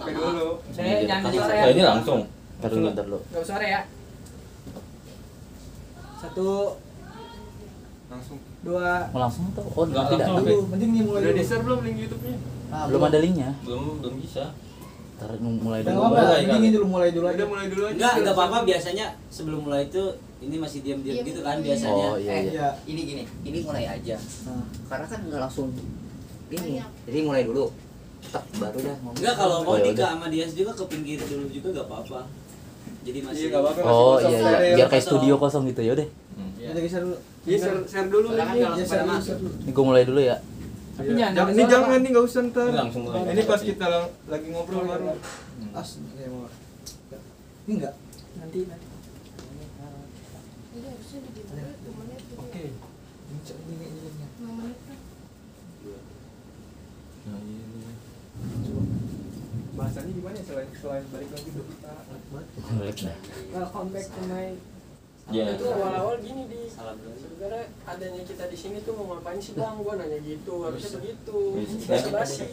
HP dulu. Saya jangan suara ya. Nah, ini langsung. Ntar dulu. Enggak suara ya. 1 Langsung. 2 Mau langsung atau? Oh, Nggak tidak langsung. dulu. penting nih mulai Udah dulu. di-share belum link YouTube-nya? Belum ada linknya. Belum bisa. Ntar mulai Enggak dulu. apa-apa, mulai, penting kan? dulu mulai dulu aja. Udah mulai dulu aja. Enggak apa-apa, biasanya sebelum mulai itu ini masih diam-diam gitu kan biasanya. Oh, iya. Iya. Ini gini, ini mulai aja. Nah, Karena kan nggak langsung ini. Jadi mulai dulu. Tak baru dah ngomong. Enggak, kalau mau Oh, ya Dika udah. sama Dias juga ke pinggir dulu juga enggak apa-apa. Jadi masih Iya, nggak apa-apa. Oh, Masih iya kosong, iya. stereo. Biar kayak studio kosong gitu ya udah. kita geser dulu. Iya, share dulu Silakan linknya. kalau Geser pada dulu, masuk. geser dulu. Ini gua mulai dulu ya. Tapi Iya. jangan Ini suara, jangan Pak. nih, nggak usah ntar. Ini langsung mulai. Ini pas kita lagi ngobrol baru. As, ya mau. Ini enggak. Nanti. Iya, harusnya di gitu. Temennya tuh. Oke. Ini linknya. Nomornya kan. Nah, ini. Bahasanya gimana ya selain balik lagi ke kita? Balik dah. Welcome back to my. Iya. Itu awal-awal gini di salam dulu. sebenarnya adanya kita di sini tuh mau ngapain sih bang? Gua nanya gitu, harusnya begitu. Bisa. Basa-basi.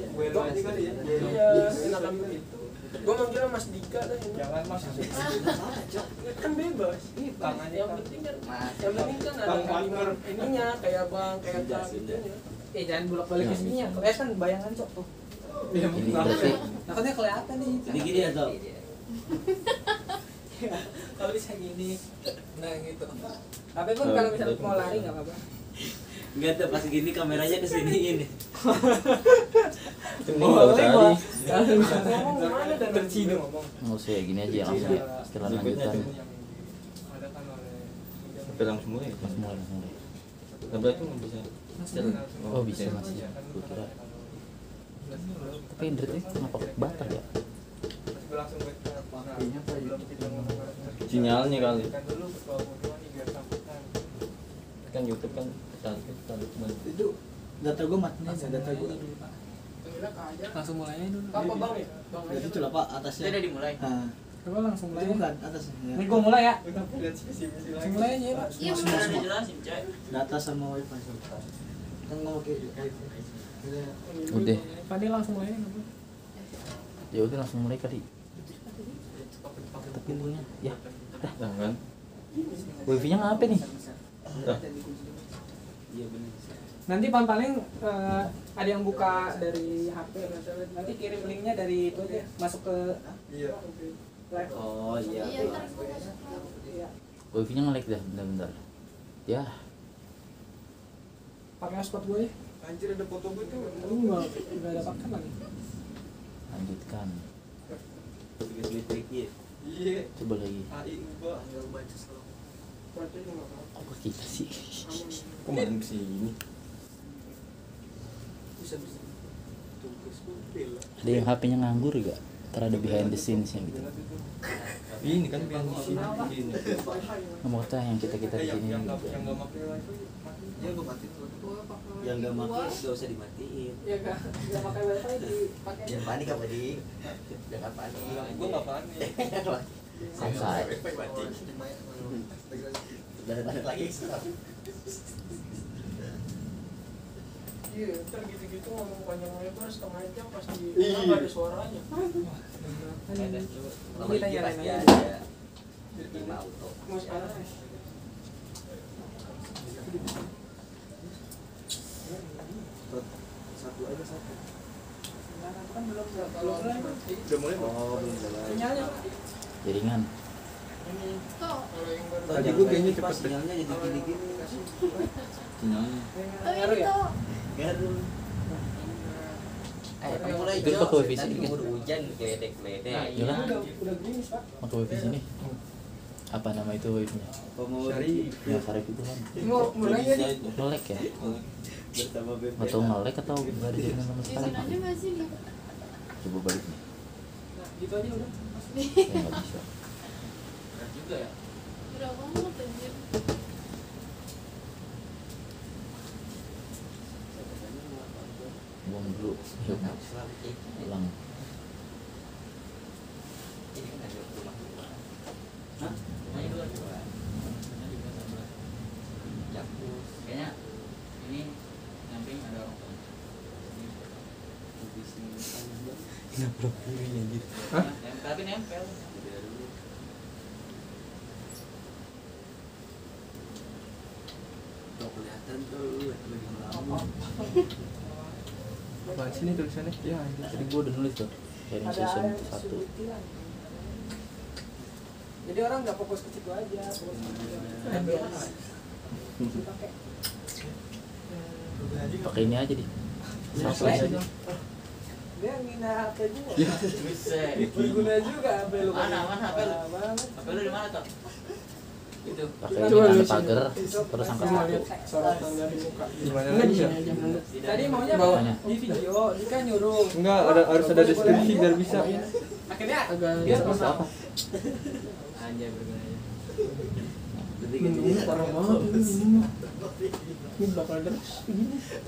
Gue lo aja kali ya. Iya, enakan begitu. Gua manggilnya Mas Dika dah ini. Jangan mas. Kan bebas. Tangannya Yang kan. penting kan, Mas. yang penting kan ada Bang kalimat Partner. ininya kayak bang, kayak Sudah, tak sudah. gitu. Jangan bolak-balik ke sini ya. Kelihatan bayangan cok tuh. Iya, Ini nah. berarti Takutnya kelihatan nih. Jadi gini atau Kalau bisa gini. Nah, gitu. Tapi pun kalau misalnya mau lari enggak apa-apa. enggak tuh pas gini kameranya ke sini ini. Ini nggak usah tadi. Ngomong gimana dan Terciduk. nggak usah ya gini aja langsung ya. Setelah lanjutan. Ada kan oleh. Sampai langsung mulai. Langsung mulai. Nah, berarti nggak bisa. Oh bisa masih. Gua kira. Tapi Indrit itu kenapa batal ya? Langsung ke Pakainya apa ya? belum kita ngomong. Sinyalnya kali. Kan dulu ketua ketua nih biar sambutan. Kan YouTube kan tarik banget. Itu data gue matnya, data gue dulu Pak. Gila aja. Langsung mulainya dulu. Apa bang ya? Bang Jadi aja. itu lah Pak Itu atasnya. udah dimulai. Nah, Coba langsung itu mulai. bukan atasnya. Ya. Ini gua mulai ya. Kenapa lihat visi Langsung lagi? mulai aja ya, Pak. Iya, Semua, bener. semua. Jelasin, Cek. Data sama wifi. Kan ngomong kayak wifi. Udah. Udah. Fadil langsung mulai apa? Ya udah langsung mulai kali. Tapi linknya ya. Nah, kan. Wifi-nya ngapa nih? Nah, Iya benar. Nanti paling ada yang buka dari HP nanti kirim linknya dari itu aja masuk ke Iya. live. Oh iya. Iya, ntar gua masuk. Iya. Wifi-nya nge-lag dah bentar-bentar. Ya, Pakai hotspot gue ya. Anjir ada foto gue tuh. Enggak ada pakai lagi. lanjutkan. Tugas listrik ya. Iya. Coba lagi. AI ubah. Berarti enggak apa-apa. Apa kita sih? kok main kesini? Bisa. Tugas gue bela. Ada yang HP-nya nganggur gak? Ntar ada behind the scenes yang gitu. Tapi ini kan biar di sini. Ini. Ngomong kita yang kita di sini. yang nggak pakai wifi mati. Ya gue mati dulu. Gua pakai Yang enggak gua. pakai enggak usah dimatiin. Ya enggak pakai wifi dipakai. Jangan panik apa di? Jangan panik. Gue nggak panik. Santai. Udah balik lagi. Iya, ntar gitu-gitu ngomong panjang lebar setengah jam pas di Iya. nggak ada suaranya. Kalau Kita ini nyalain pasti aja. ada. Lima auto. Masih ada. Satu aja satu. Kan belum mulai. Udah mulai. Oh, belum mulai. Sinyalnya Jaringan. ini Tuh. kalau yang baru Tadi gue kayaknya pas cepet. sinyalnya jadi gini-gini. Sinyalnya. Oh, baru ini ya. tuh. Garung. Kamu mulai Itu Jo. pakai wifi Nanti sini. keburu hujan geledek-geledek. Nah, Iya kan? udah gini, Pak. Pakai wifi sini. Apa nama itu wifi-nya? Kamu Syarif. Ya Syarif itu kan. Mau mulai bisa ya. itu Nge-lag ya? bersama BPA. Atau nge-lag atau nggak ada jaringan sama Di sekali? sini aja nggak sih nih? Coba balik nih. Nah, gitu aja udah. Ya nggak bisa. juga ya. Udah banget anjir. Buang dulu. Yuk, ulang. Ini kan ada rumah. Hah? Ini dua. Jakpus. Kayaknya ini samping ada orang tua. Kenapa Tapi nempel. Tuh kelihatan tuh lagi melambung. Apaan sih ini tulisannya? Ya, Tadi gua udah nulis tuh. Sharing session 1. Jadi orang nggak fokus ke situ aja, fokus ke dipakai. Pakai ini aja di. Dia ngina HP gua. Buset. Berguna juga HP lu. Mana HP lu? Banget. HP lu di mana tuh? Itu. Pakai ini tanda pagar terus angka Cuma 1. lihat sorotan dari muka. Gimana Enggak lagi ya? Tadi maunya Bawahnya. di video, dia kan nyuruh. Enggak, harus ada deskripsi biar bisa. Akhirnya Dia dia terus apa? Anjay bergunanya. parah banget ini bakal terus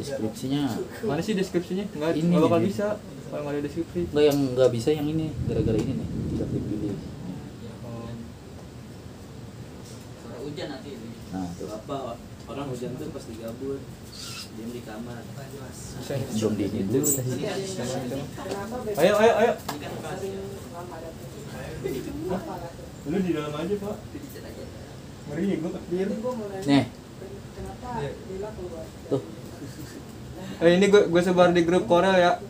Deskripsinya. Mana sih deskripsinya? Enggak, Ini enggak bakal nih. bisa kalau enggak ada deskripsi. Enggak, yang nggak bisa yang ini gara-gara ini nih. Tidak dipilih. Suara hujan nanti ini. Nah, tuh. Apa orang hujan tuh pas digabut diam di kamar. Belum di ini dulu. kenapa besok Ayo. Ini kan pas sering lama datang Lu di dalam aja, Pak. Ngeri gua kepir. jadi gua mau nanya Nih, kenapa Lila keluar tuh. Ini gue sebar di grup Korel ya.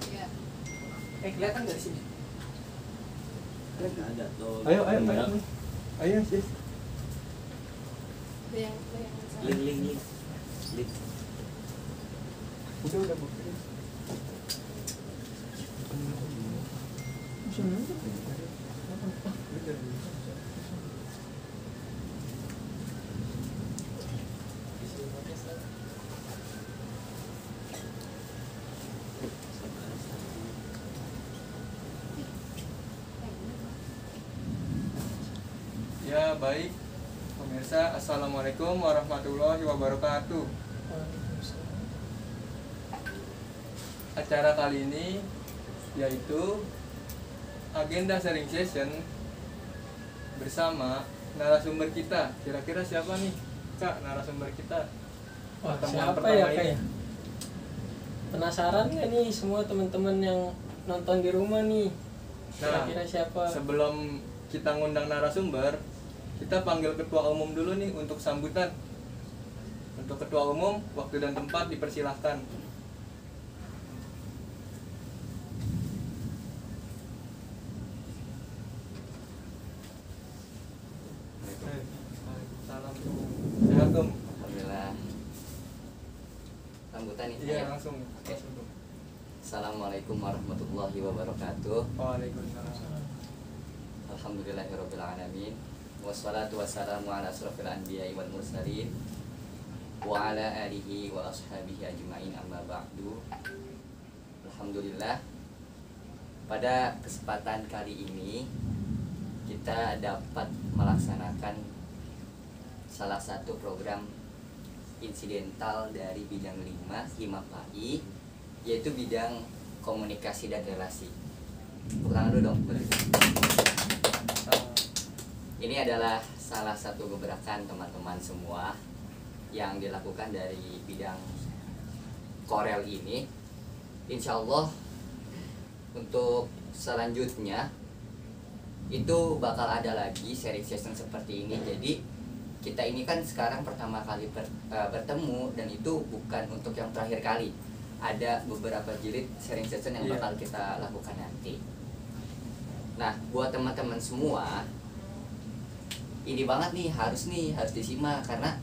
Iya. kelihatan nggak di sini ada tuh. Ayo. Ayo, sis. Yang Link. Udah bukti. Ya, baik. Pemirsa, Assalamualaikum warahmatullahi wabarakatuh. Acara kali ini yaitu agenda sharing session bersama narasumber kita. Kira-kira siapa nih, Kak, narasumber kita? Wah, Pertemuan siapa pertama ya ini. kayak penasaran nggak nih semua teman-teman yang nonton di rumah nih kira-kira siapa Sebelum kita ngundang narasumber, kita panggil ketua umum dulu nih untuk sambutan. Untuk ketua umum, waktu dan tempat dipersilahkan. Salam. Sehat, Om. Alhamdulillah. Sambutan nih. Iya, ya? langsung. Oke. Assalamualaikum warahmatullahi wabarakatuh. Waalaikumsalam. Alhamdulillahirabbil alamin. Wassalatu wassalamu ala asrofil anbiya'i wal mursalin wa ala alihi wa ashabihi ajma'in, amma ba'du. Alhamdulillah, pada kesempatan kali ini kita dapat melaksanakan salah satu program insidental dari bidang 5 HIMAPAI, yaitu bidang komunikasi dan relasi. Tepuk tangan dulu dong. Ini adalah salah satu gebrakan teman-teman semua yang dilakukan dari bidang Korel ini. Insya Allah untuk selanjutnya itu bakal ada lagi sharing session seperti ini. Jadi kita ini kan sekarang pertama kali bertemu, dan itu bukan untuk yang terakhir kali. Ada beberapa jilid sharing session yang bakal kita lakukan nanti. Nah, buat teman-teman semua, ini banget nih, harus disimak karena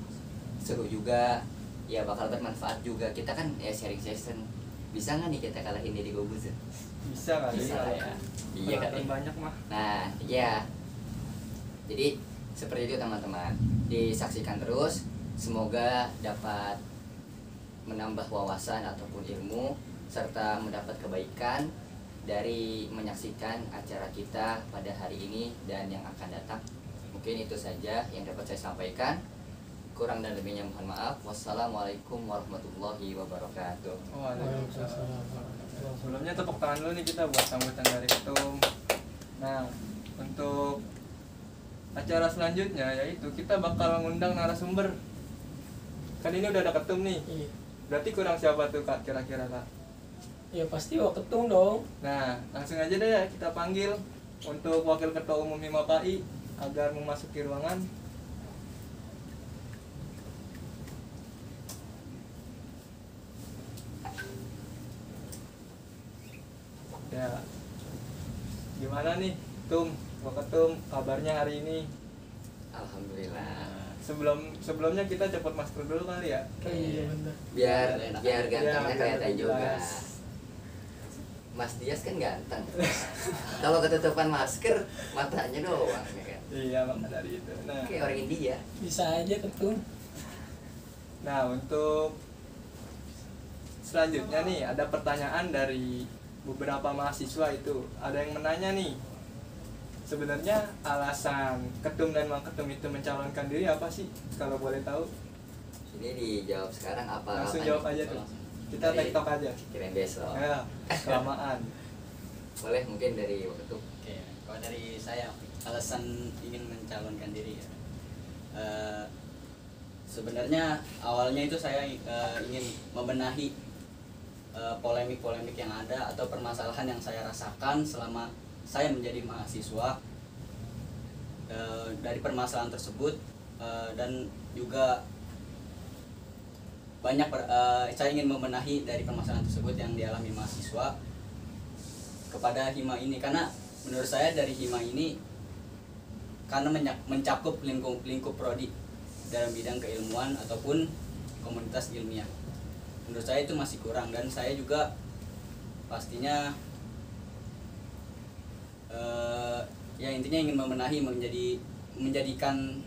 seru juga, ya bakal bermanfaat juga. Kita kan ya sharing session, bisa nggak nih kita kalahin Deddy Gobus? Bisa kali. Bisa lah ya. Iya kali. Banyak mah. Nah, ya. Jadi seperti itu teman-teman. Disaksikan terus, semoga dapat menambah wawasan ataupun ilmu serta mendapat kebaikan dari menyaksikan acara kita pada hari ini dan yang akan datang. Mungkin itu saja yang dapat saya sampaikan. Kurang dan lebihnya mohon maaf. Wassalamualaikum warahmatullahi wabarakatuh. Waalaikumsalam. Sebelumnya tepuk tangan dulu nih kita buat sambutan dari ketum. Nah, untuk acara selanjutnya yaitu kita bakal ngundang narasumber. Kan ini udah ada ketum nih. Berarti kurang siapa tuh, Kak, kira-kira, Kak? Ya pasti Waketum dong. Nah, langsung aja deh kita panggil untuk Wakil Ketua Umum Himapai agar memasuki ruangan. Ya, gimana nih, Waketum, kabarnya hari ini? Alhamdulillah. Sebelumnya kita cepet masker dulu kali ya. Iya benar. Biar gantengnya Biar kelihatan juga. jelas. Mas Dias kan ganteng. Kalau ketutupan masker matanya doang ya kan. Iya, maka dari itu. Nah, Kayak orang India. Bisa aja Ketum. nah untuk selanjutnya nih ada pertanyaan dari beberapa mahasiswa itu. Ada yang menanya nih, sebenarnya alasan Ketum dan Waketum itu mencalonkan diri apa sih? Kalau boleh tahu, Ini dijawab sekarang apa? langsung apa jawab nih? aja tuh. Kita Dari- tektok aja. Kirain besok. Ya, kelamaan. Boleh mungkin dari waktu Oke, kalau dari saya alasan ingin mencalonkan diri ya. Sebenarnya awalnya itu saya ingin membenahi polemik-polemik yang ada atau permasalahan yang saya rasakan selama saya menjadi mahasiswa. Dari permasalahan tersebut dan juga saya ingin membenahi dari permasalahan tersebut yang dialami mahasiswa kepada Hima ini, karena menurut saya dari Hima ini karena mencakup lingkup prodi dalam bidang keilmuan ataupun komunitas ilmiah. Menurut saya itu masih kurang, dan saya juga pastinya ya intinya ingin membenahi, menjadikan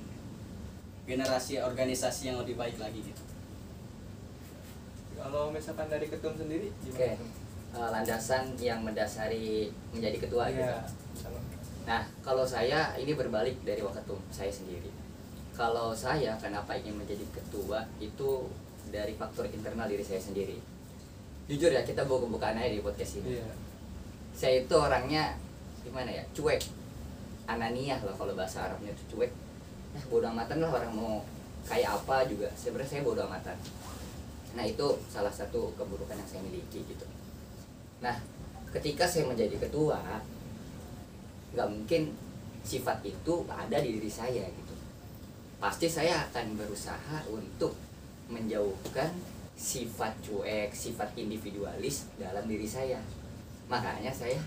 generasi organisasi yang lebih baik lagi gitu. Kalau misalkan dari Ketum sendiri Oke. gimana? Landasan yang mendasari menjadi ketua gitu. Iya. Nah, kalau saya ini berbalik dari Waketum saya sendiri. Kalau saya kenapa ingin menjadi ketua itu dari faktor internal diri saya sendiri. Jujur ya, kita buka-bukaan aja di podcast ini. Iya. Saya itu orangnya gimana ya, cuek, ananiah lah kalau bahasa Arabnya itu cuek. Nah, bodo amatan lah orang mau kayak apa juga, sebenarnya saya bodo amatan. Nah, itu salah satu keburukan yang saya miliki gitu. Nah, ketika saya menjadi ketua, nggak mungkin sifat itu ada di diri saya gitu. Pasti saya akan berusaha untuk menjauhkan sifat cuek, sifat individualis dalam diri saya. Makanya saya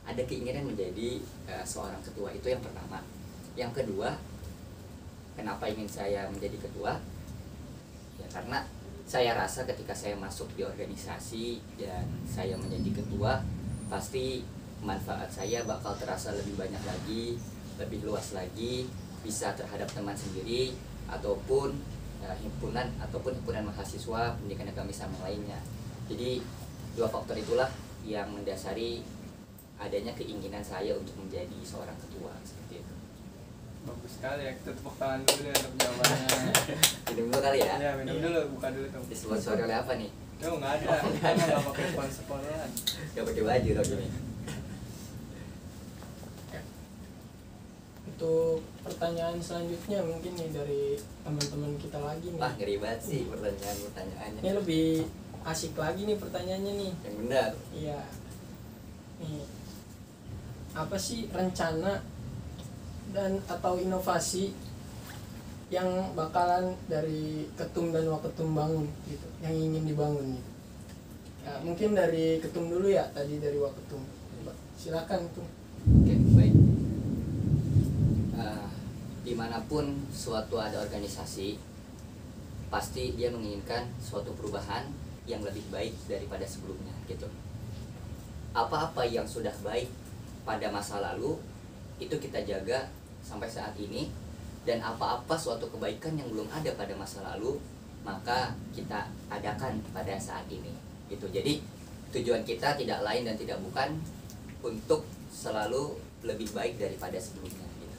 ada keinginan menjadi seorang ketua, itu yang pertama. Yang kedua, kenapa ingin saya menjadi ketua? Ya karena saya rasa ketika saya masuk di organisasi dan saya menjadi ketua, pasti manfaat saya bakal terasa lebih banyak lagi, lebih luas lagi, bisa terhadap teman sendiri ataupun himpunan mahasiswa pendidikan agama Islam yang lainnya. Jadi dua faktor itulah yang mendasari adanya keinginan saya untuk menjadi seorang ketua seperti itu. Bagus sekali ya, kita tepuk tangan dulu ya untuk jawabannya. Minum dulu kali ya? Ya, minum dulu, buka dulu tuh. Disponsori oleh apa nih? Oh, nggak ada, kita nggak pakai sponsoran. Gak pakai baju dong ini. Untuk pertanyaan selanjutnya mungkin nih dari teman-teman kita lagi nih. Wah, ngeri banget sih pertanyaannya. Ini lebih asik lagi nih pertanyaannya nih. Yang benar. Iya. Nih. Apa sih rencana dan atau inovasi yang bakalan dari Ketum dan Waketum bangun gitu, yang ingin dibangun gitu. Ya, mungkin dari Ketum dulu ya, tadi dari Waketum. Silakan tuh. Oke, baik. Dimanapun suatu ada organisasi, pasti dia menginginkan suatu perubahan yang lebih baik daripada sebelumnya gitu. Apa-apa yang sudah baik pada masa lalu itu kita jaga sampai saat ini, dan apa-apa suatu kebaikan yang belum ada pada masa lalu maka kita adakan pada saat ini gitu. Jadi tujuan kita tidak lain dan tidak bukan untuk selalu lebih baik daripada sebelumnya gitu.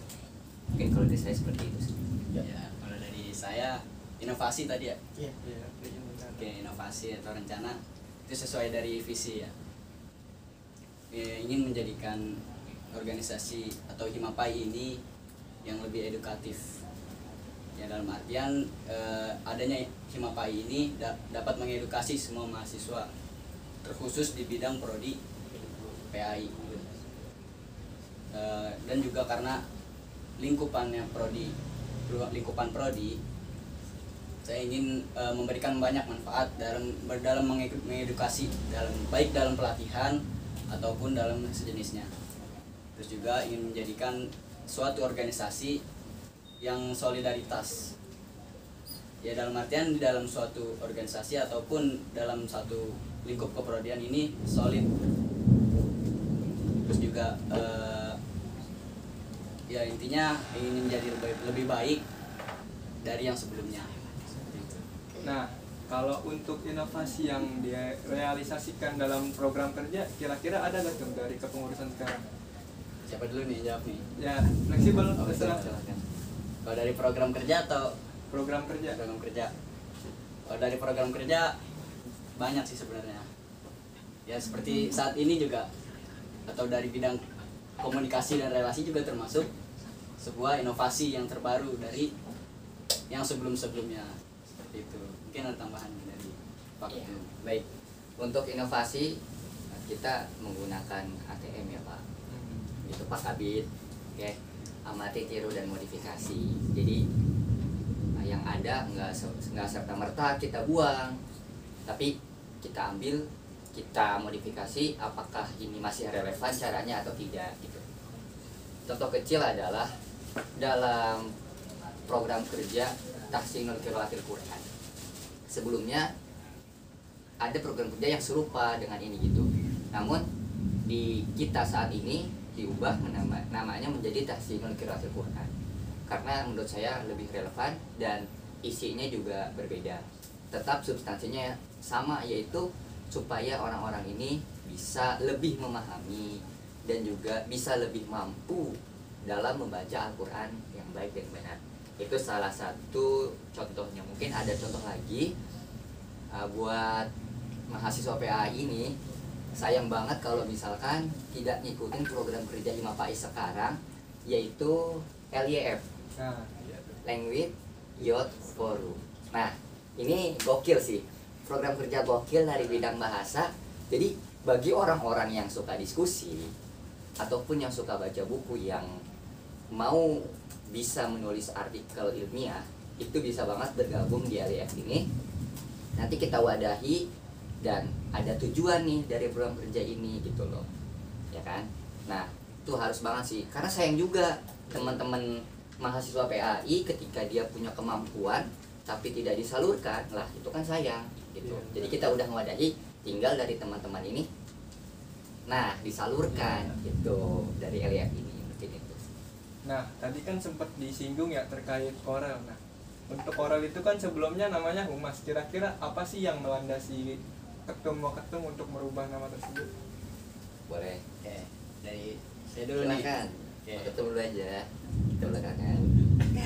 Mungkin kalau dari saya seperti itu sih. Ya, kalau dari saya inovasi tadi ya. Iya. Iya, Oke, inovasi atau rencana itu sesuai dari visi ya. Ingin menjadikan organisasi atau Himapai ini yang lebih edukatif. Ya, dalam artian adanya Himapai ini dapat mengedukasi semua mahasiswa terkhusus di bidang prodi PAI. Dan juga karena lingkupan prodi, saya ingin memberikan banyak manfaat dalam mengedukasi, baik dalam pelatihan ataupun dalam sejenisnya. Terus juga ingin menjadikan suatu organisasi yang solidaritas, ya dalam artian di dalam suatu organisasi ataupun dalam satu lingkup keprodian ini solid. Terus juga ya intinya ingin menjadi lebih baik dari yang sebelumnya. Nah, kalau untuk inovasi yang direalisasikan dalam program kerja, kira-kira ada nggak tuh dari kepengurusan sekarang? Siapa dulu nih jawab nih? Ya, fleksibel, Oh, terserah. silakan. Kalau dari program kerja atau Program kerja. program kerja? Kalau dari program kerja banyak sih sebenarnya. Ya seperti saat ini juga, atau dari bidang komunikasi dan relasi juga termasuk sebuah inovasi yang terbaru dari yang sebelum-sebelumnya. Seperti itu. Mungkin ada tambahan dari Pak Iya. Ketum. Baik, untuk inovasi kita menggunakan ATM ya Pak. Itu Pak Kabit, oke. Amati, tiru dan modifikasi. Jadi yang ada nggak serta merta kita buang, tapi kita ambil, kita modifikasi apakah ini masih relevan caranya atau tidak gitu. Contoh kecil adalah dalam program kerja Tahsinul Qiraatil Quran. Sebelumnya ada program kerja yang serupa dengan ini gitu. Namun di kita saat ini diubah namanya menjadi Tahsinul Qiraatil Quran. Karena menurut saya lebih relevan dan isinya juga berbeda. Tetap substansinya sama, yaitu supaya orang-orang ini bisa lebih memahami dan juga bisa lebih mampu dalam membaca Al-Quran yang baik dan benar. Itu salah satu contohnya. Mungkin ada contoh lagi buat mahasiswa PAI ini. Sayang banget kalau misalkan tidak ngikutin program kerja Hima Faiz sekarang, yaitu LYF, Nah, iya tuh. Language Youth Forum. Nah, ini gokil sih, program kerja gokil dari bidang bahasa. Jadi bagi orang-orang yang suka diskusi ataupun yang suka baca buku, yang mau bisa menulis artikel ilmiah, itu bisa banget bergabung di LYF ini. Nanti kita wadahi dan ada tujuan nih dari program kerja ini gitu loh, ya kan? Nah, itu harus banget sih, karena sayang juga teman-teman mahasiswa PAI ketika dia punya kemampuan tapi tidak disalurkan, lah itu kan sayang gitu. Iya, Jadi kita udah mewadahi, tinggal dari teman-teman ini nah disalurkan gitu dari LYF ini, mungkin itu. Nah, tadi kan sempat disinggung ya terkait Korel. Nah, untuk Korel itu kan sebelumnya namanya Humas. Kira-kira apa sih yang melandasi ketum untuk merubah nama tersebut? Boleh, Oke, dari saya dulu nih. silakan. Oke. Ketemu dulu aja, kita belakangan.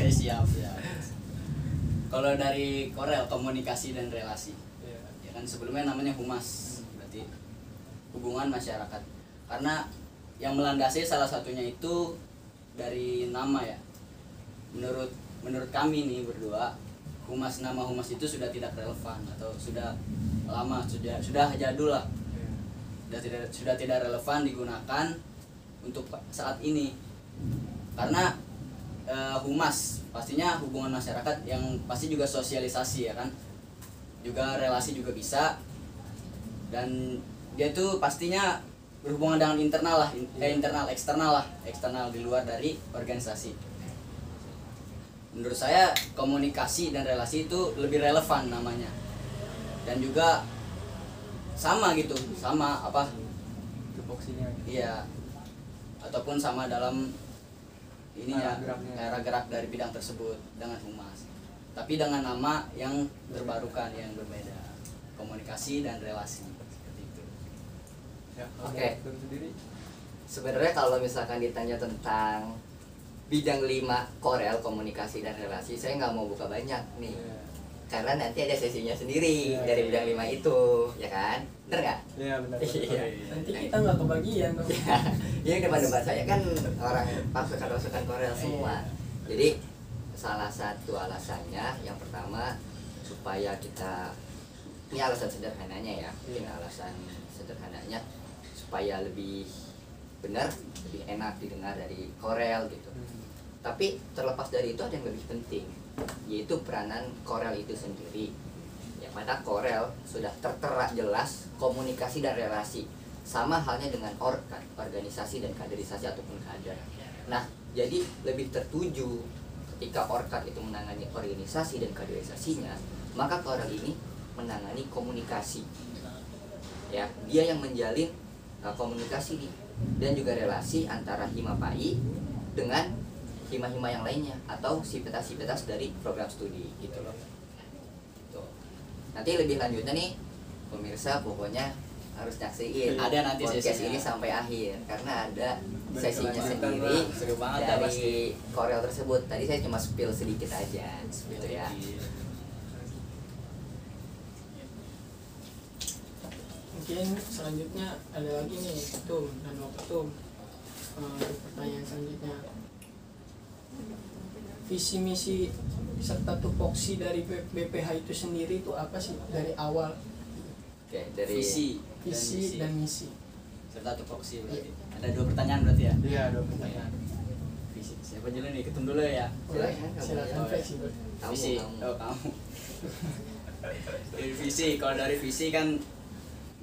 Siap. Kalau dari Korel, komunikasi dan relasi, Iya. ya kan sebelumnya namanya Humas, berarti hubungan masyarakat. Karena yang melandasi salah satunya itu dari nama ya. Menurut kami nih berdua, nama Humas itu sudah tidak relevan atau sudah lama, sudah jadul lah. Sudah tidak relevan digunakan untuk saat ini. Karena humas pastinya hubungan masyarakat, yang pasti juga sosialisasi ya kan, juga relasi juga bisa, dan dia tuh pastinya berhubungan dengan internal lah, eksternal di luar dari organisasi. Menurut saya komunikasi dan relasi itu lebih relevan namanya, dan juga sama apa Tupoksinya. iya, ataupun sama dalam ininya Geraknya. cara gerak dari bidang tersebut dengan humas, tapi dengan nama yang terbarukan, yang berbeda, komunikasi dan relasi, seperti itu. Ya, kalau Oke. dari ketum sendiri. Sebenarnya kalau misalkan ditanya tentang bidang 5 Korel, komunikasi dan relasi, saya nggak mau buka banyak nih, Iya. karena nanti ada sesinya sendiri Iya, dari iya. bidang 5 itu, ya kan? Bener nggak? Iya, benar. Iya. Nanti kita nggak kebagian dong. Iya, depan-depan saya kan orang pasukan Korel semua. Jadi salah satu alasannya yang pertama supaya kita Ini alasan sederhananya ya, mungkin alasan sederhananya supaya lebih benar, lebih enak didengar dari Korel gitu. Tapi terlepas dari itu ada yang lebih penting, yaitu peranan Korel itu sendiri. Yang mana Korel sudah tertera jelas komunikasi dan relasi, sama halnya dengan orkan, organisasi dan kaderisasi ataupun kader. Nah, jadi lebih tertuju ketika orkan itu menangani organisasi dan kaderisasinya, maka Korel ini menangani komunikasi. Ya, dia yang menjalin komunikasi nih, dan juga relasi antara Himapai dengan hima-hima yang lainnya atau sivitas-sivitas dari program studi gitu loh. Tuh. Nanti lebih lanjutnya nih pemirsa pokoknya harus nyaksiin Ada nanti podcast sesinya. ini sampai akhir karena ada sesinya Berkelanjutan sendiri lah. Seru banget ya pasti. dari Korel tersebut. Tadi saya cuma spill sedikit aja gitu ya. Mungkin selanjutnya ada lagi nih ketum dan waketum. Pertanyaan selanjutnya, visi misi serta tupoksi dari BPH itu sendiri itu apa sih dari awal? Oke, dari Visi Dan misi. serta tupoksi berarti. Ada 2 pertanyaan berarti ya? Iya, 2 pertanyaan. Visi. Siapa dulu nih? Ketum dulu ya. Boleh, Silakan, silakan kamu. fleksibel. Visi. Oh, kamu. Dari visi, kalau dari visi kan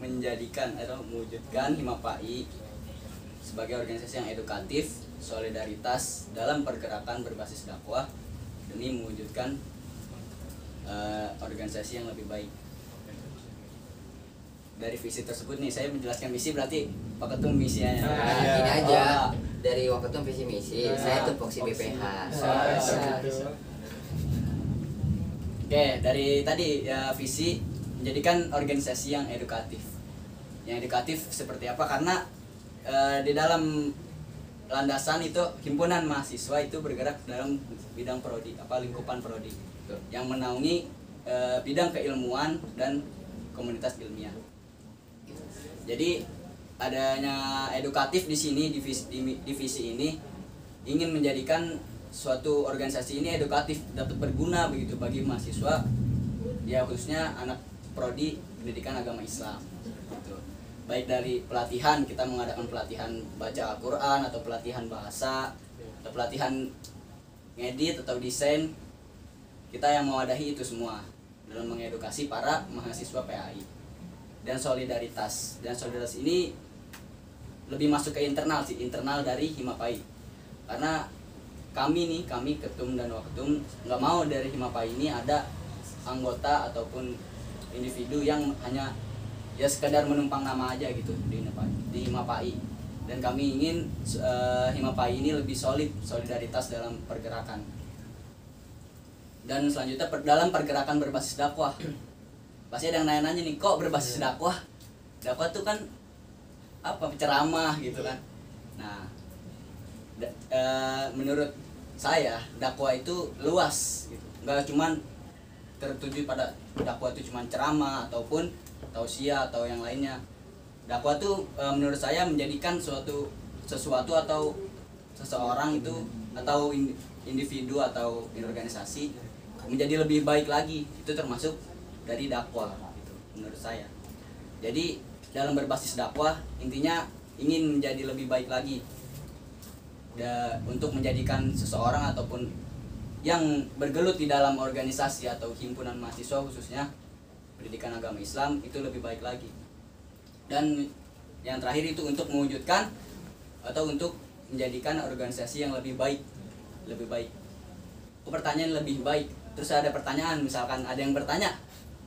menjadikan atau mewujudkan Himapai sebagai organisasi yang edukatif, solidaritas dalam pergerakan berbasis dakwah demi mewujudkan organisasi yang lebih baik. Dari visi tersebut nih, saya menjelaskan visi berarti Pak Ketum misinya. Nah, Iya. ini aja Oh. dari Waketum visi misi, Iya. saya tupoksi BPH. Bisa. Oke, dari tadi ya visi menjadikan organisasi yang edukatif. Yang edukatif seperti apa? Karena di dalam landasan itu himpunan mahasiswa itu bergerak dalam bidang prodi, lingkupan prodi yang menaungi bidang keilmuan dan komunitas ilmiah. Jadi adanya edukatif di sini divisi ini ingin menjadikan suatu organisasi ini edukatif, dapat berguna begitu bagi mahasiswa, ya khususnya anak prodi pendidikan agama Islam gitu. Baik dari pelatihan, kita mengadakan pelatihan baca Al-Quran atau pelatihan bahasa atau pelatihan ngedit atau desain, kita yang mewadahi itu semua dalam mengedukasi para mahasiswa PAI. Dan solidaritas ini lebih masuk ke internal sih, internal dari Himapai. Karena kami ketum dan waketum nggak mau dari Himapai ini ada anggota ataupun individu yang hanya ya sekedar menumpang nama aja gitu di Himapai. Dan kami ingin Himapai ini lebih solidaritas dalam pergerakan. Dan selanjutnya dalam pergerakan berbasis dakwah. Pasti ada yang nanya-nanya nih, kok berbasis dakwah? Dakwah tuh kan apa, ceramah gitu kan. Nah, menurut saya dakwah itu luas gitu. Nggak cuman tertuju pada dakwah itu cuman ceramah ataupun tausiah atau yang lainnya. Dakwah tuh menurut saya menjadikan sesuatu atau seseorang itu atau individu atau organisasi menjadi lebih baik lagi. Itu termasuk dari dakwah gitu, menurut saya. Jadi dalam berbasis dakwah intinya ingin menjadi lebih baik lagi untuk menjadikan seseorang ataupun yang bergelut di dalam organisasi atau himpunan mahasiswa khususnya pendidikan agama Islam itu lebih baik lagi. Dan yang terakhir itu untuk mewujudkan atau untuk menjadikan organisasi yang lebih baik. Pertanyaan lebih baik. Terus ada pertanyaan, misalkan ada yang bertanya,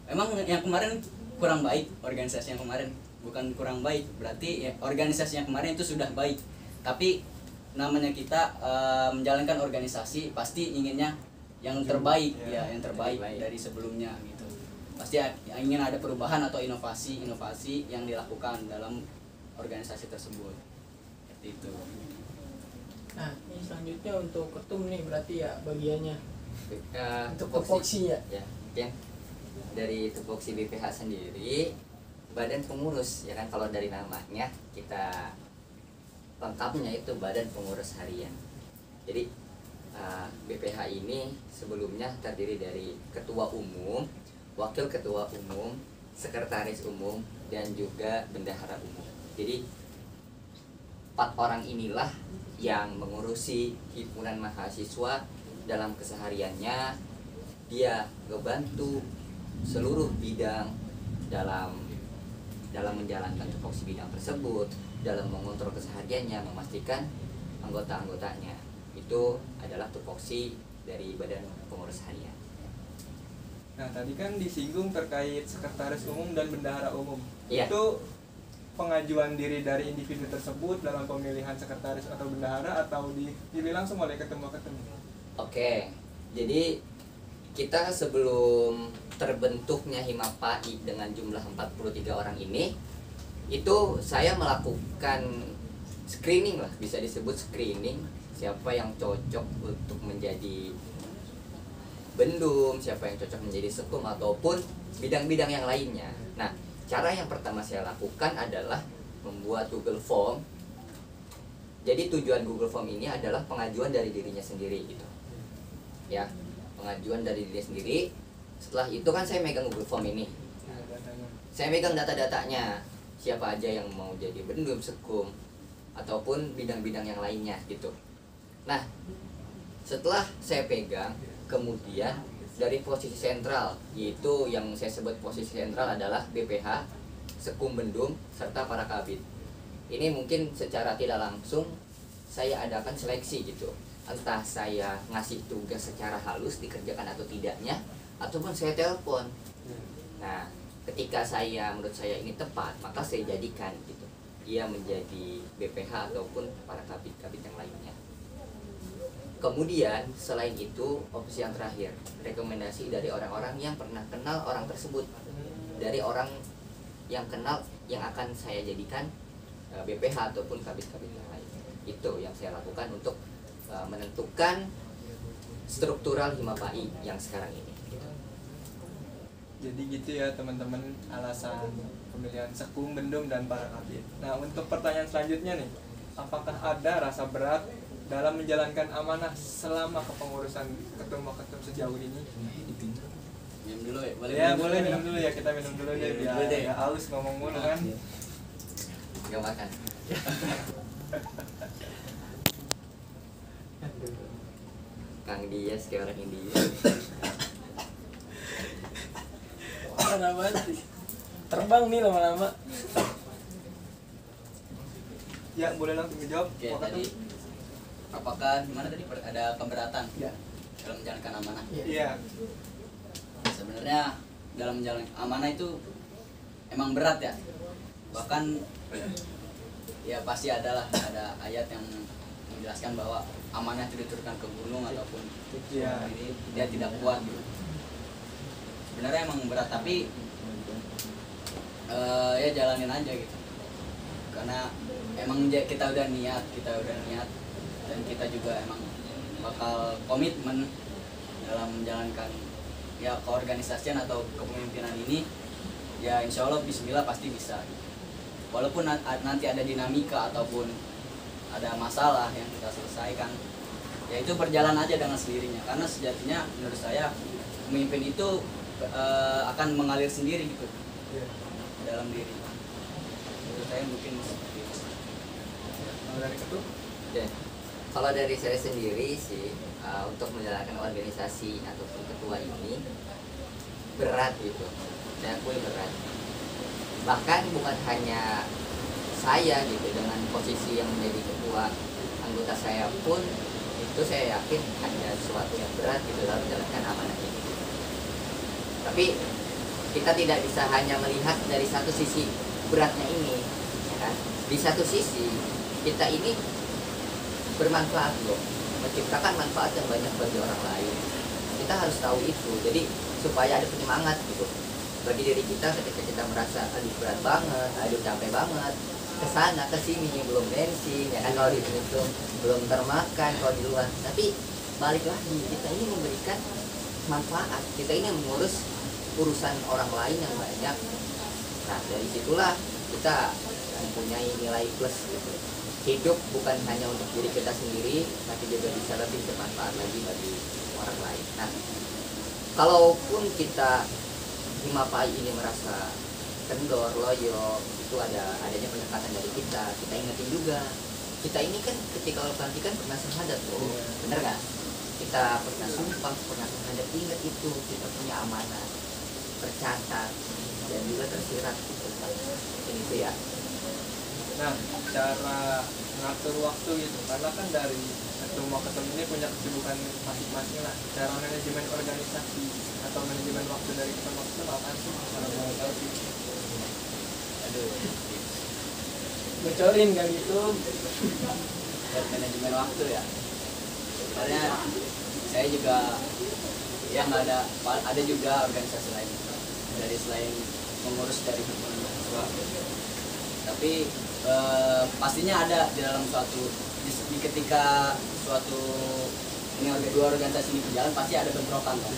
emang yang kemarin kurang baik organisasi yang kemarin? Bukan kurang baik, berarti ya, organisasi yang kemarin itu sudah baik. Tapi namanya kita menjalankan organisasi pasti inginnya yang terbaik, ya yang terbaik dari sebelumnya gitu. Pasti ingin ada perubahan atau inovasi yang dilakukan dalam organisasi tersebut. Seperti itu. Nah, ini selanjutnya untuk ketum nih berarti ya bagiannya. Untuk tupoksi tupoksi ya. ya, mungkin dari tupoksi BPH sendiri badan pengurus ya kan, kalau dari namanya kita lengkapnya itu badan pengurus harian. Jadi BPH ini sebelumnya terdiri dari ketua umum, wakil ketua umum, sekretaris umum, dan juga bendahara umum. Jadi 4 orang inilah yang mengurusi himpunan mahasiswa dalam kesehariannya. Dia ngebantu seluruh bidang dalam menjalankan tupoksi bidang tersebut, dalam mengontrol kesehariannya, memastikan anggota-anggotanya itu adalah tupoksi dari badan pengurus harian. Nah, tadi kan disinggung terkait sekretaris umum dan bendahara umum. Iya. Itu pengajuan diri dari individu tersebut dalam pemilihan sekretaris atau bendahara, atau dipilih langsung oleh ketum-ketum? Oke, jadi kita sebelum terbentuknya Himapai dengan jumlah 43 orang ini, itu saya melakukan screening lah, bisa disebut screening, siapa yang cocok untuk menjadi bendum, siapa yang cocok menjadi sekum, ataupun bidang-bidang yang lainnya. Nah, cara yang pertama saya lakukan adalah membuat Google Form. Jadi tujuan Google Form ini adalah pengajuan dari dirinya sendiri gitu. Ya, pengajuan dari diri sendiri. Setelah itu kan saya megang Google Form ini. Saya megang data-datanya, siapa aja yang mau jadi bendum, sekum, ataupun bidang-bidang yang lainnya gitu. Nah, setelah saya pegang, kemudian dari posisi sentral, yaitu yang saya sebut posisi sentral adalah BPH, sekum bendum, serta para kabid. Ini mungkin secara tidak langsung saya adakan seleksi gitu. Entah saya ngasih tugas secara halus dikerjakan atau tidaknya, ataupun saya telepon. Nah, ketika menurut saya ini tepat, maka saya jadikan gitu. Dia menjadi BPH ataupun para kabid-kabid yang lainnya. Kemudian selain itu, opsi yang terakhir, rekomendasi dari orang-orang yang pernah kenal orang tersebut, dari orang yang kenal yang akan saya jadikan BPH ataupun kabid-kabid yang lain. Itu yang saya lakukan untuk menentukan struktural Himapai yang sekarang ini. Jadi gitu ya teman-teman, alasan pemilihan sekum, bendum, dan para kabid. Nah, untuk pertanyaan selanjutnya nih, apakah ada rasa berat dalam menjalankan amanah selama kepengurusan ketum-ketum sejauh ini? Minum dulu ya, boleh? Ya, boleh minum dulu ya, kita minum dulu deh, biar Boleh deh. nggak haus ngomong mulu kan. Gak makan. Kang Dias kayak orang India. Kenapa sih? Terbang nih lama-lama. Ya, boleh langsung dijawab. Oke, Pak tadi Ketum. apakah gimana tadi ada keberatan Ya. dalam menjalankan amanah? Iya. Sebenarnya dalam menjalankan amanah itu emang berat ya. Bahkan ya pasti ada ayat yang menjelaskan bahwa amanah itu diturunkan ke gunung ataupun Iya. ini dia tidak kuat gitu. Sebenarnya emang berat, tapi ya jalanin aja gitu. Karena emang kita udah niat dan kita juga emang bakal komitmen dalam menjalankan ya keorganisasian atau kepemimpinan ini. Ya insya Allah bismillah pasti bisa. Walaupun nanti ada dinamika ataupun ada masalah yang kita selesaikan, ya itu berjalan aja dengan sendirinya. Karena sejatinya menurut saya pemimpin itu akan mengalir sendiri gitu dalam diri. Menurut saya mungkin seperti itu. Kalau dari ketum? Ya. Kalau dari saya sendiri sih, untuk menjalankan organisasi ataupun ketua ini berat gitu. Saya akui berat. Bahkan bukan hanya saya gitu, dengan posisi yang menjadi ketua, anggota saya pun itu saya yakin ada sesuatu yang berat gitu dalam menjalankan amanah ini. Tapi kita tidak bisa hanya melihat dari satu sisi beratnya ini, ya kan? Di satu sisi kita ini bermanfaat loh, menciptakan manfaat yang banyak bagi orang lain. Kita harus tahu itu, jadi supaya ada penyemangat gitu bagi diri kita ketika kita merasa aduh berat banget, aduh capek banget, kesana kesini belum bensin, ya kan, kalau dihitung belum termakan kalau di luar. Tapi balik lagi, kita ini memberikan manfaat, kita ini mengurus urusan orang lain yang banyak. Nah dari situlah kita mempunyai nilai plus gitu. Hidup bukan hanya untuk diri kita sendiri, tapi juga bisa lebih bermanfaat lagi bagi orang lain. Nah, kalaupun kita Himapai ini merasa kendor, loyo, itu adanya pendekatan dari kita ingetin juga. Kita ini kan ketika pelantikan pernah syahadat tuh, bener nggak? Kita pernah sumpah, pernah syahadat, ingat itu kita punya amanah, tercatat dan juga tersirat gitu. Itu ya. Nah, cara ngatur waktu gitu, karena kan dari semua ketum ini punya kesibukan masing-masing lah. Cara manajemen organisasi atau manajemen waktu dari ketum itu apa sih? Kalau mau tahu sih. Aduh, bocorin kali itu. buat manajemen waktu ya. Sebenarnya saya juga yang ada juga organisasi lain dari selain mengurus dari himpunan mahasiswa. Tapi pastinya ada di dalam di ketika suatu dua organisasi ini berjalan pasti ada bentrokan kan?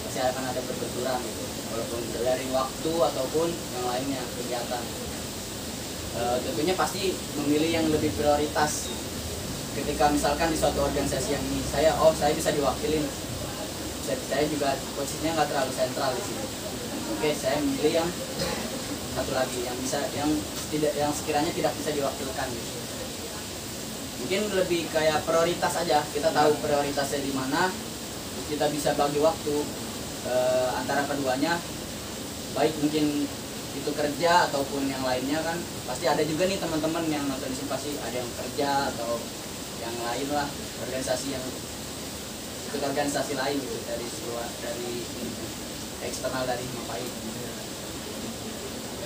Pasti akan ada perbenturan gitu, walaupun dari waktu ataupun yang lainnya kegiatan. Tentunya pasti memilih yang lebih prioritas. Ketika misalkan di suatu organisasi yang ini saya bisa diwakilin, saya juga posisinya nggak terlalu sentral di sini. Oke, saya memilih yang satu lagi yang sekiranya tidak bisa diwakilkan gitu. Mungkin lebih kayak prioritas aja, kita tahu prioritasnya di mana, kita bisa bagi waktu antara keduanya, baik mungkin itu kerja ataupun yang lainnya kan. Pasti ada juga nih teman-teman yang nonton di sini, pasti ada yang kerja atau yang lain lah, organisasi yang ikut organisasi lain gitu, dari eksternal dari Mapai. Ya,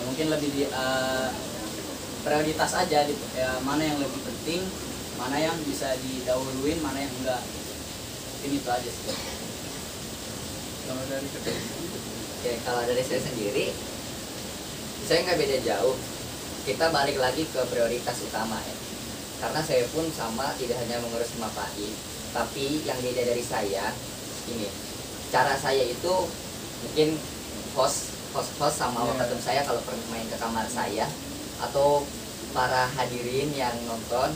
mungkin lebih prioritas aja gitu, ya, mana yang lebih penting, mana yang bisa didahuluin, mana yang enggak. Mungkin itu aja sih. Kalau dari ketum, Oke, kalau dari saya sendiri, saya nggak beda jauh. Kita balik lagi ke prioritas utama ya. Karena saya pun sama, tidak hanya mengurus Mapai, tapi yang beda dari saya ini, cara saya itu mungkin host sama wakatum saya kalau pernah main ke kamar saya, atau para hadirin yang nonton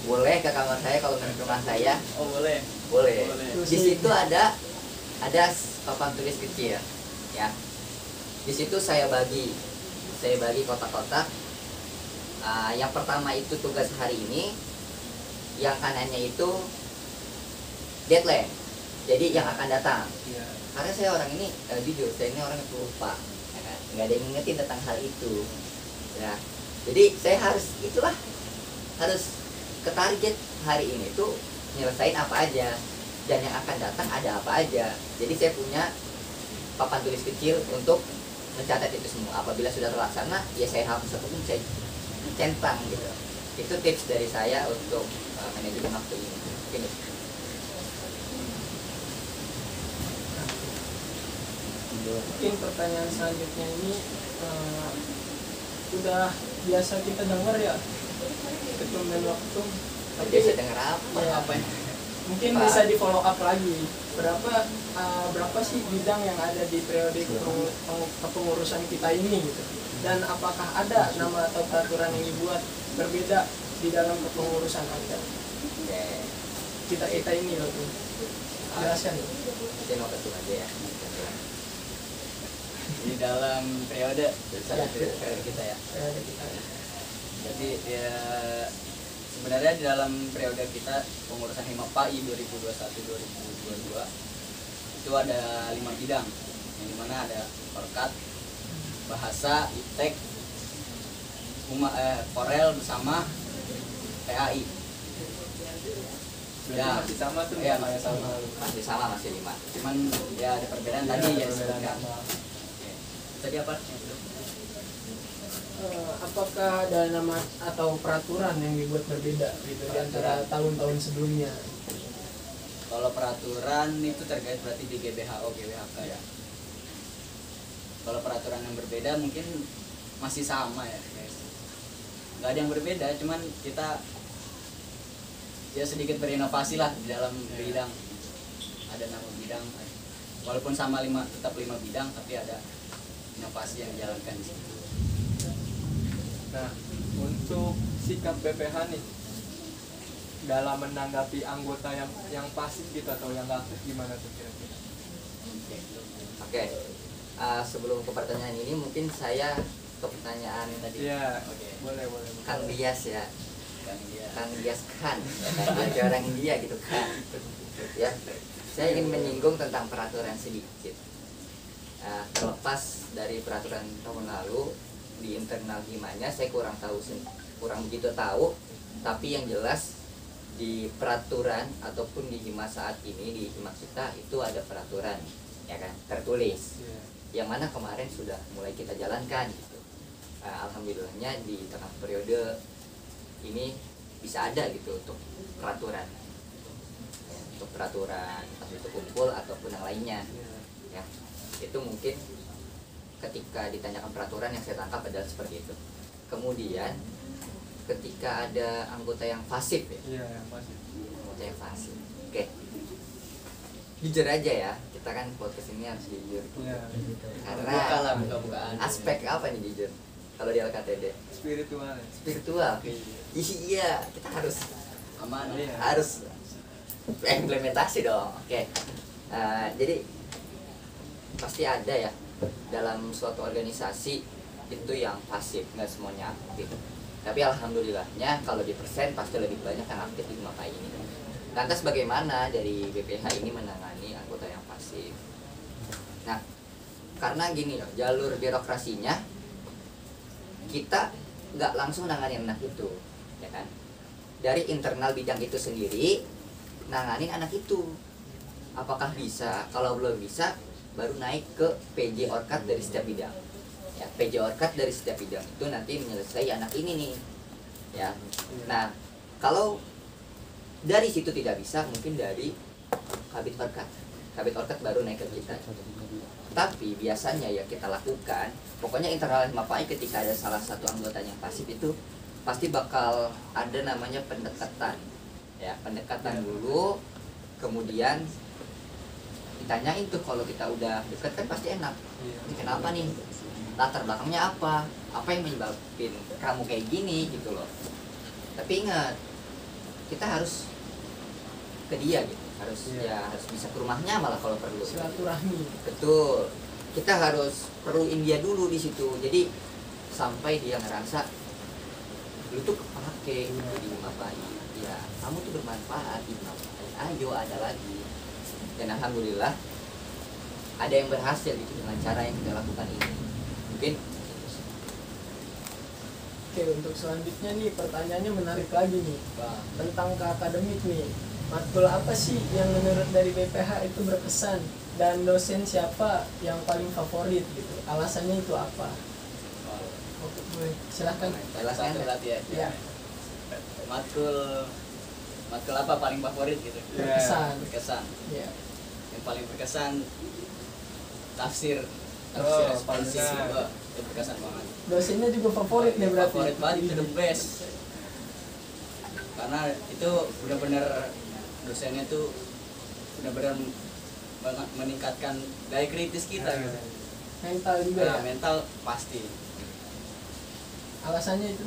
boleh ke kamar saya kalau main ke rumah saya. Oh, boleh. Di situ ada papan tulis kecil ya. Di situ saya bagi kotak-kotak. Yang pertama itu tugas hari ini, yang kanannya itu deadline, jadi yang akan datang. Karena saya orang ini jujur, saya ini orang yang pelupa ya kan? Nggak ada yang ngingetin tentang hal itu ya. Jadi saya harus ke target hari ini tuh nyelesain apa aja, dan yang akan datang ada apa aja. Jadi saya punya papan tulis kecil untuk mencatat itu semua. Apabila sudah terlaksana, ya saya hapus ataupun saya centang gitu. Itu tips dari saya untuk manajemen waktu ini. Mungkin itu. Mungkin pertanyaan selanjutnya ini udah biasa kita dengar ya, ketum dan waktu. Tapi Biasa denger apa? ya, Apa ya? mungkin bisa di follow up lagi. Berapa sih bidang yang ada di periode kepengurusan kita ini gitu? Dan apakah ada nama atau peraturan yang dibuat berbeda di dalam kepengurusan Anda? Oke. Kita ini loh tuh. Jelaskan. Saya mau ketum aja ya. Di dalam periode kita ya. Periode kita. Jadi ya, sebenarnya di dalam periode kita pengurusan Himapai 2021-2022 itu ada 5 bidang, yang dimana ada Korkat, Bahasa, Iptek, Korel bersama PAI. Ya, masih sama tuh ya, kayak sama. Masih sama, masih 5. Cuman ya ada perbedaan tadi ya disebutkan. Tadi apa? Apakah ada nama atau peraturan yang dibuat berbeda gitu di antara tahun-tahun sebelumnya? Kalau peraturan itu terkait berarti di GBHO, GBHK ya. Kalau peraturan yang berbeda mungkin masih sama ya guys. Nggak ada yang berbeda, cuman kita ya sedikit berinovasi lah di dalam bidang. Ada nama bidang, walaupun sama tetap 5 bidang, tapi ada inovasi yang dijalankan di situ. Nah, untuk sikap BPH nih dalam menanggapi anggota yang pasif gitu atau yang nggak aktif, gimana tuh kira-kira? Oke. sebelum ke pertanyaan ini mungkin saya ke pertanyaan tadi Iya, Oke. boleh. Kang Dias ya. Kan dia. Kang Dias Khan, kayak orang India gitu kan. Ya, saya ingin menyinggung tentang peraturan sedikit. Terlepas dari peraturan tahun lalu di internal himanya, saya kurang begitu tahu. Tapi yang jelas di peraturan ataupun di hima saat ini di hima kita itu ada peraturan, ya kan, tertulis. Iya. Yang mana kemarin sudah mulai kita jalankan gitu. Alhamdulillahnya di tengah periode ini bisa ada gitu untuk peraturan ya, untuk peraturan entah itu kumpul ataupun yang lainnya ya. Itu mungkin ketika ditanyakan peraturan yang saya tangkap adalah seperti itu. Kemudian ketika ada anggota yang pasif ya, Iya, masih. anggota yang pasif, oke, jujur aja ya, kita kan podcast ini harus jujur Iya. Buka lah, karena buka-bukaan. aspek apa nih jujur kalau di LKTD? Spiritual. Spiritual. Iya, kita harus Aman. Iya. harus implementasi dong. Oke. Jadi pasti ada ya dalam suatu organisasi itu yang pasif, nggak semuanya aktif. Tapi alhamdulillahnya kalau di persen pasti lebih banyak yang aktif di maka ini. Lantas bagaimana dari BPH ini menangani anggota yang pasif? Nah, karena gini loh, jalur birokrasinya kita nggak langsung nanganin anak itu, ya kan? Dari internal bidang itu sendiri nanganin anak itu. Apakah bisa? Kalau belum bisa, baru naik ke PJ Orkat dari setiap bidang. Ya, PJ Orkat dari setiap bidang itu nanti menyelesaikan anak ini nih. Ya. Nah, kalau dari situ tidak bisa, mungkin dari Kabit Orkat. Kabit Orkat baru naik ke kita. Tapi biasanya ya kita lakukan, pokoknya internal Mapai ketika ada salah satu anggota yang pasif itu pasti bakal ada namanya pendekatan. Ya, pendekatan dulu, kemudian ditanyain tuh kalau kita udah dekat kan pasti enak. Ini kenapa nih? Latar belakangnya apa? Apa yang menyebabkan kamu kayak gini gitu loh. Tapi ingat, kita harus ke dia gitu. Harus bisa ke rumahnya malah kalau perlu. Silaturahmi. Betul. Kita harus perluin dia dulu di situ. Jadi sampai dia ngerasa lu tuh kepake di Mapai. Ya, kamu tuh bermanfaat di Mapai. Ayo ada lagi. Dan alhamdulillah ada yang berhasil gitu dengan cara yang kita lakukan ini. Mungkin Oke, untuk selanjutnya nih pertanyaannya menarik lagi nih tentang ke akademik nih. Matkul apa sih yang menurut dari BPH itu berkesan dan dosen siapa yang paling favorit gitu? Alasannya itu apa? Oke, boleh. Silahkan. Salah satu berarti ya. Ya, Matkul apa paling favorit gitu? berkesan. Berkesan. Ya. Yang paling berkesan tafsir Oh, ekspansi pantesan. itu berkesan banget. Dosennya juga favorit nih berarti. Favorit banget, itu the best. Karena itu benar-benar dosennya tuh benar-benar banget meningkatkan daya kritis kita gitu. Mental juga Nah, ya. mental pasti. Alasannya itu.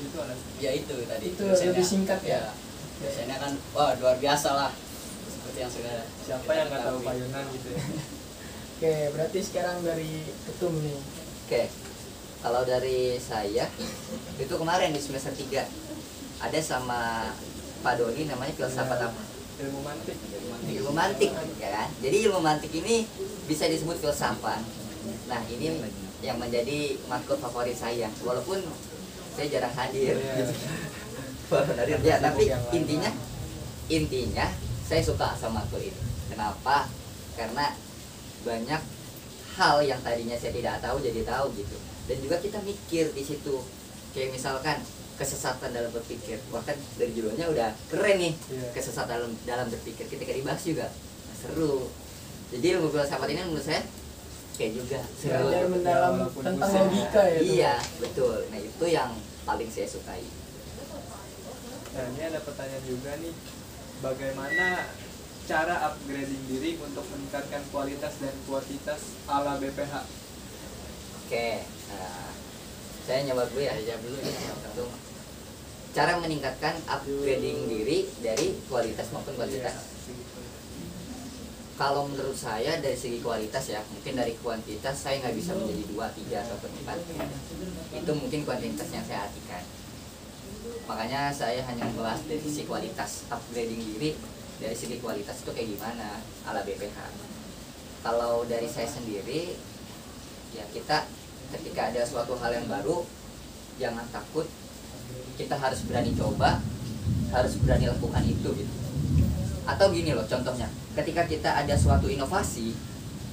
Itu ada. Ya itu tadi. Itu lebih singkat ya? Dosennya kan wah luar biasa lah. Seperti yang sudah Siapa kita yang nggak tahu ketahui. payunan gitu ya? Oke, berarti sekarang dari ketum nih. oke. Kalau dari saya itu kemarin di semester 3 ada sama Pak Doni namanya filsafat apa? Ilmu mantik. Ilmu mantik ya kan. Jadi ilmu mantik ini bisa disebut filsafat. Nah, ini yang menjadi matkul favorit saya. Walaupun saya jarang hadir. Iya. Gitu. Walaupun hadir ya, tapi intinya saya suka sama matkul ini. Kenapa? Karena banyak hal yang tadinya saya tidak tahu jadi tahu gitu. Dan juga kita mikir di situ. Kayak misalkan kesesatan dalam berpikir. Bahkan dari judulnya udah keren nih. Iya. Kesesatan dalam berpikir. Ketika dibahas juga seru. Jadi ilmu filsafat ini menurut saya kayak juga seru. Belajar mendalam walaupun tentang pusing. logika ya. tuh. Iya, betul. Nah, itu yang paling saya sukai. Nah, ini ada pertanyaan juga nih. Bagaimana cara upgrading diri untuk meningkatkan kualitas dan kuantitas ala BPH? Oke, nah, saya nyoba dulu ya. Satu. Cara meningkatkan upgrading diri dari kualitas maupun kuantitas. Kalau menurut saya dari segi kualitas ya, mungkin dari kuantitas saya nggak bisa menjadi 2, 3 atau 4. Itu mungkin kuantitas yang saya artikan. Makanya saya hanya membahas dari sisi kualitas, upgrading diri dari segi kualitas itu kayak gimana ala BPH. Kalau dari saya sendiri, ya kita ketika ada suatu hal yang baru, jangan takut, kita harus berani coba, harus berani lakukan itu gitu. Atau gini loh contohnya, ketika kita ada suatu inovasi,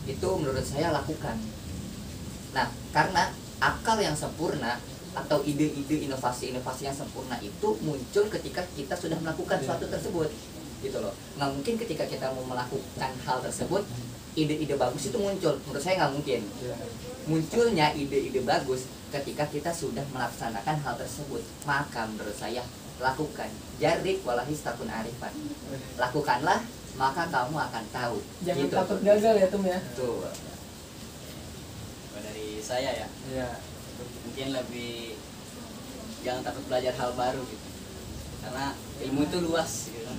itu menurut saya lakukan. Nah, karena akal yang sempurna atau ide-ide inovasi-inovasi yang sempurna itu muncul ketika kita sudah melakukan suatu tersebut gitu loh. Nggak mungkin ketika kita mau melakukan hal tersebut ide-ide bagus itu muncul, menurut saya nggak mungkin. Munculnya ide-ide bagus ketika kita sudah melaksanakan hal tersebut. Maka menurut saya lakukan, jarib walahis takun arifan, lakukanlah maka kamu akan tahu. Jangan gitu. takut gagal ya Tum ya. Tuh. Kalau dari saya ya, Iya. mungkin lebih jangan takut belajar hal baru gitu, karena ilmu itu luas gitu.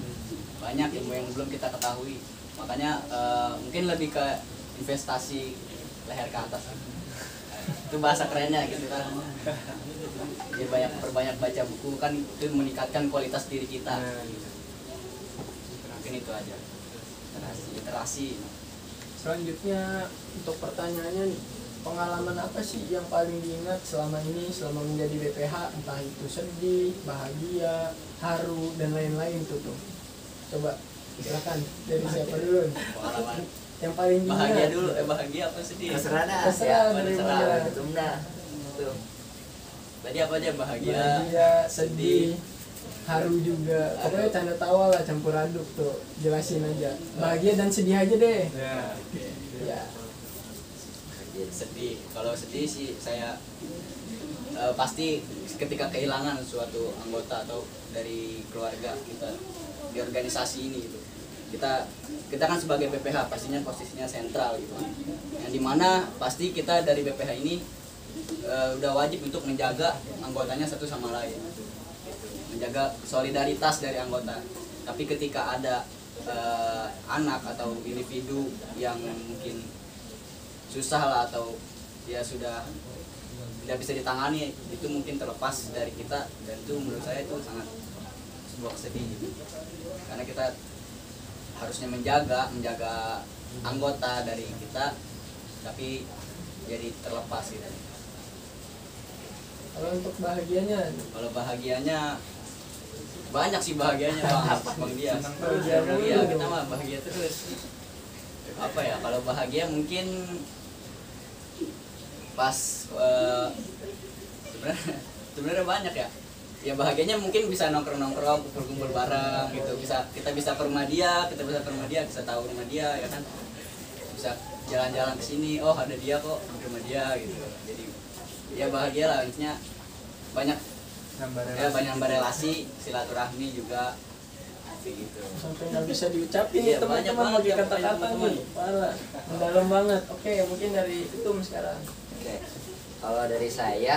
Banyak ilmu yang belum kita ketahui, makanya mungkin lebih ke investasi leher ke atas. Itu bahasa kerennya gitu kan. Jadi perbanyak baca buku kan, itu meningkatkan kualitas diri kita. Mungkin itu aja, literasi. Selanjutnya untuk pertanyaannya nih, pengalaman apa sih yang paling diingat selama ini, selama menjadi BPH, entah itu sedih, bahagia, haru, dan lain-lain tuh. Coba silakan dari siapa dulu nih? Pengalaman Yang paling diingat. bahagia dulu, bahagia apa sedih? Terserah dah. Terserah Ya, dari terserah. mana. Betul dah. Tuh. Tadi apa aja bahagia? Bahagia, sedih, haru juga. Pokoknya canda tawa lah, campur aduk tuh. Jelasin aja. Bahagia dan sedih aja deh. Ya. Ya. Sedih. Kalau sedih sih saya pasti ketika kehilangan suatu anggota atau dari keluarga kita di organisasi ini gitu. Kita kan sebagai BPH pastinya posisinya sentral gitu. Yang dimana pasti kita dari BPH ini udah wajib untuk menjaga anggotanya satu sama lain, menjaga solidaritas dari anggota. Tapi ketika ada anak atau individu yang mungkin susah lah atau dia sudah tidak bisa ditangani, itu mungkin terlepas dari kita, dan itu menurut saya itu sangat sebuah kesedihan gitu. Karena kita harusnya menjaga anggota dari kita, tapi jadi terlepas gitu. Kalau untuk bahagianya, Kalau bahagianya banyak sih bahagianya Bang Dias. Bahagia mulu. Iya, kita mah bahagia terus. Apa ya, kalau bahagia mungkin pas sebenarnya banyak ya. Ya bahagianya mungkin bisa nongkrong-nongkrong, kumpul-kumpul bareng gitu. Kita bisa ke rumah dia, bisa tahu rumah dia ya kan. Bisa jalan-jalan ke sini, oh ada dia kok di rumah dia gitu. Jadi ya bahagia lah, intinya banyak banyak relasi, silaturahmi juga kayak gitu. sampai nggak bisa diucapin Iya, nih teman-teman, banyak pakai banget, kata-kata teman-teman. nih, parah, mendalam banget. Oke, mungkin dari itu sekarang. Oke. Kalau dari saya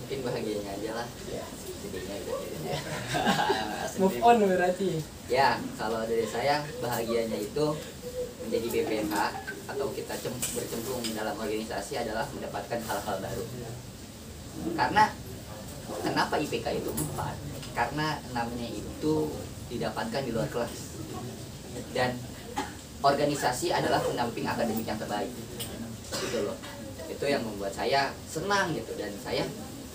mungkin bahagianya aja lah. Ya. Sedihnya udah sedihnya. Move on berarti. Ya, kalau dari saya bahagianya itu menjadi BPH atau kita bercemplung dalam organisasi adalah mendapatkan hal-hal baru. Karena kenapa IPK itu 4? Karena 6-nya itu didapatkan di luar kelas. Dan organisasi adalah pendamping akademik yang terbaik. Gitu loh. Itu yang membuat saya senang gitu, dan saya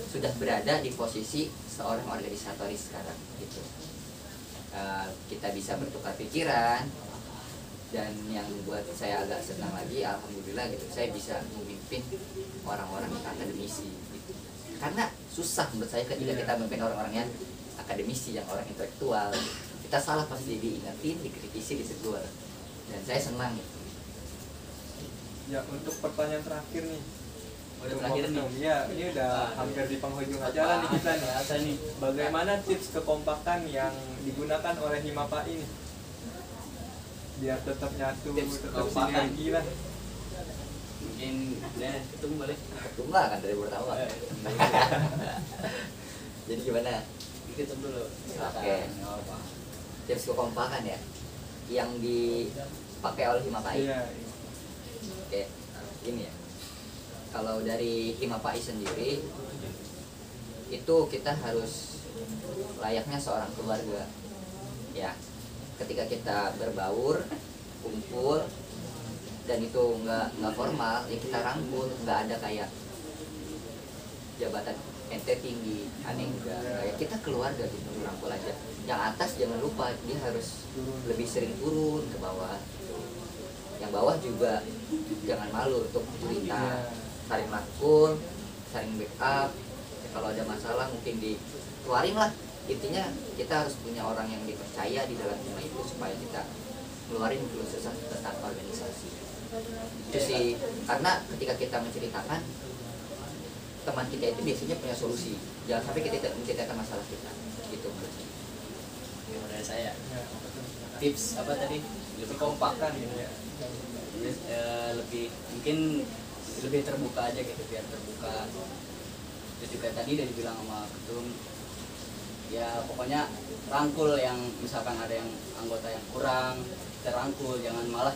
sudah berada di posisi seorang organisatoris sekarang gitu. Kita bisa bertukar pikiran, dan yang membuat saya agak senang lagi, alhamdulillah gitu, saya bisa memimpin orang-orang akademisi gitu. Karena susah menurut saya ketika kita memimpin orang-orang yang akademisi, yang orang intelektual, kita salah pasti diingetin, dikritisi, ditegur, dan saya senang gitu. Ya, untuk pertanyaan terakhir nih. Udah terakhir nih. Iya, ini udah hampir di penghujung acara nih kita nih. Apa nih? Bagaimana tips kekompakan yang digunakan oleh Himapa ini biar tetap nyatu, Tips tetap kekompakan. sinergi lah. Mungkin deh ketemu balik. Tumba kan dari pertama. Jadi gimana? Ditutup dulu. Oke. Nggak apa. Tips kekompakan ya, yang dipakai oleh Himapai. Iya. Oke, ini ya. Kalau dari Himapai sendiri itu kita harus layaknya seorang keluarga. Ya, ketika kita berbaur, kumpul, dan itu nggak formal, ya kita rangkul, nggak ada kayak jabatan ente tinggi, aneh enggak. Kayak kita keluarga gitu, rangkul aja. Yang atas jangan lupa dia harus lebih sering turun ke bawah. Yang bawah juga jangan malu untuk cerita, saling rangkul, saling backup. Ya, kalau ada masalah mungkin dikeluarin lah. Intinya kita harus punya orang yang dipercaya di dalam hima itu supaya kita keluarin keluh kesah tentang organisasi. Itu sih, karena ketika kita menceritakan, teman kita itu biasanya punya solusi. Jangan sampai kita tidak menceritakan masalah kita. Gitu menurut saya. Dari saya Ya, tips apa tadi lebih kompak kompakan gitu ya. lebih mungkin lebih terbuka aja gitu, biar terbuka. Terus juga tadi udah dibilang sama ketum, ya pokoknya rangkul yang misalkan ada yang anggota yang kurang, kita rangkul, jangan malah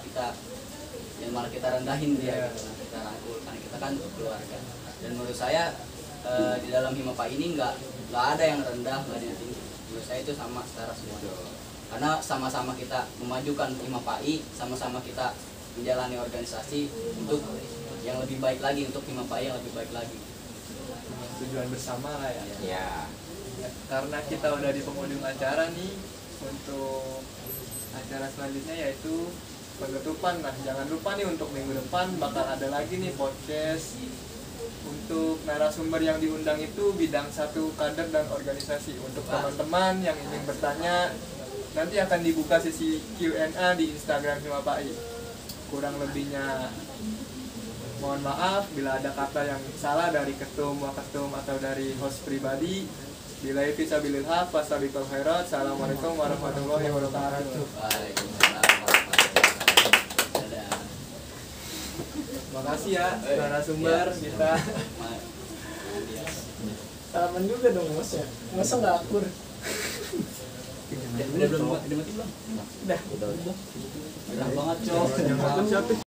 kita rendahin dia gitu. Kita rangkul karena kita kan keluarga. Dan menurut saya di dalam Himapai ini nggak ada yang rendah, nggak ada yang tinggi. Menurut saya itu sama setara semua. Karena sama-sama kita memajukan Himapai, sama-sama kita menjalani organisasi untuk yang lebih baik lagi, untuk Himapai yang lebih baik lagi. Tujuan bersama lah ya. Ya. Ya, karena kita udah di penghujung acara nih, untuk acara selanjutnya yaitu penutupan. Nah, jangan lupa nih untuk minggu depan bakal ada lagi nih podcast. Untuk narasumber yang diundang itu bidang 1 kader dan organisasi. Untuk teman-teman yang ingin bertanya, nanti akan dibuka sesi Q&A di Instagram Himapai. Kurang lebihnya mohon maaf bila ada kata yang salah dari ketum, waketum, atau dari host pribadi. Billahi fisabilil haq, wasabiqul khairat. Assalamualaikum warahmatullahi wabarakatuh. Waalaikumsalam warahmatullahi wabarakatuh. Dadah. Makasih ya narasumber kita. Salaman juga dong Mas ya. Masa nggak akur? Udah belum? Udah mati belum? Udah. Udah banget, Cok.